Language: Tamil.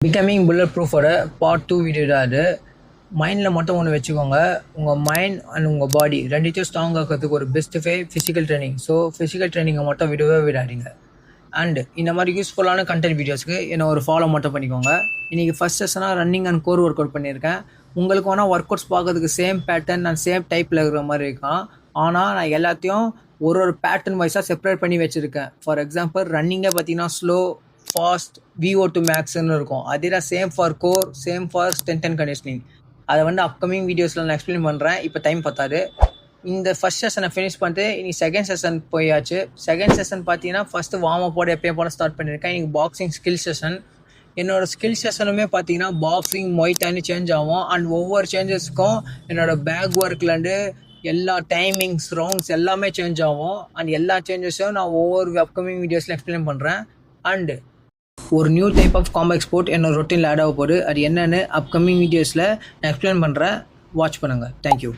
பிகமிங் புல்லட் ப்ரூஃபோட பார்ட் 2 வீடியோ தான் அது. மைண்டில் மட்டும் ஒன்று வச்சுக்கோங்க, உங்கள் மைண்ட் அண்ட் உங்கள் பாடி ரெண்டுத்தையும் ஸ்ட்ராங் ஆக்கிறதுக்கு ஒரு best physical training. So physical ட்ரைனிங்கை மட்டும் விடாதீங்க. அண்ட் இந்த மாதிரி யூஸ்ஃபுல்லான கண்டென்ட் வீடியோஸ்க்கு என்ன ஒரு ஃபாலோ மட்டும் பண்ணிக்கோங்க. இன்றைக்கி ஃபஸ்ட் செஷனாக running and core workout பண்ணியிருக்கேன். உங்களுக்கு வேணால் ஒர்க் அவுட்ஸ் பார்க்கறதுக்கு சேம் பேட்டர்ன் அண்ட் சேம் டைப்பில் இருக்கிற மாதிரி இருக்கும். ஆனால் நான் எல்லாத்தையும் ஒரு பேட்டர்ன் வைஸாக செப்பரேட் பண்ணி வச்சுருக்கேன். ஃபார் எக்ஸாம்பிள் ரன்னிங்கை பார்த்தீங்கன்னா ஸ்லோ, ஃபாஸ்ட், VO2 மேக்ஸ்ன்னு இருக்கும். அதே தான் same for core, same for strength and conditioning. அதை அப்கமிங் வீடியோஸில் நான் எக்ஸ்பிளைன் பண்ணுறேன். இப்போ டைம் பத்தாது. இந்த ஃபஸ்ட் செஷனை ஃபினிஷ் பண்ணிட்டு இனி செகண்ட் செஷன் போயாச்சு. செகண்ட் செஷன் பார்த்தீங்கன்னா ஃபஸ்ட்டு வார்ம் அப்போட எப்பயும் போல ஸ்டார்ட் பண்ணியிருக்கேன். இன்றைக்கி பாக்ஸிங் ஸ்கில் செஷன். என்னோடய ஸ்கில் செஷனுமே பார்த்தீங்கன்னா பாக்ஸிங், மொய்டான்னு சேஞ்ச் ஆகும். அண்ட் ஒவ்வொரு சேஞ்சஸ்க்கும் என்னோடய பேக் ஒர்க்லேருந்து எல்லா டைமிங்ஸ், ரவுண்ட்ஸ் எல்லாமே சேஞ்ச் ஆகும். அண்ட் எல்லா சேஞ்சஸும் நான் ஒவ்வொரு அப்கமிங் வீடியோஸில் எக்ஸ்பிளைன் பண்ணுறேன். அண்டு ஒரு new type of combo export என்னோட ரொட்டீனில் ஆட் ஆக போகுது. அது என்னென்னு அப்கமிங் வீடியோஸில் நான் எக்ஸ்பிளைன் பண்ணுறேன். வாட்ச் பண்ணுங்கள். தேங்க்யூ.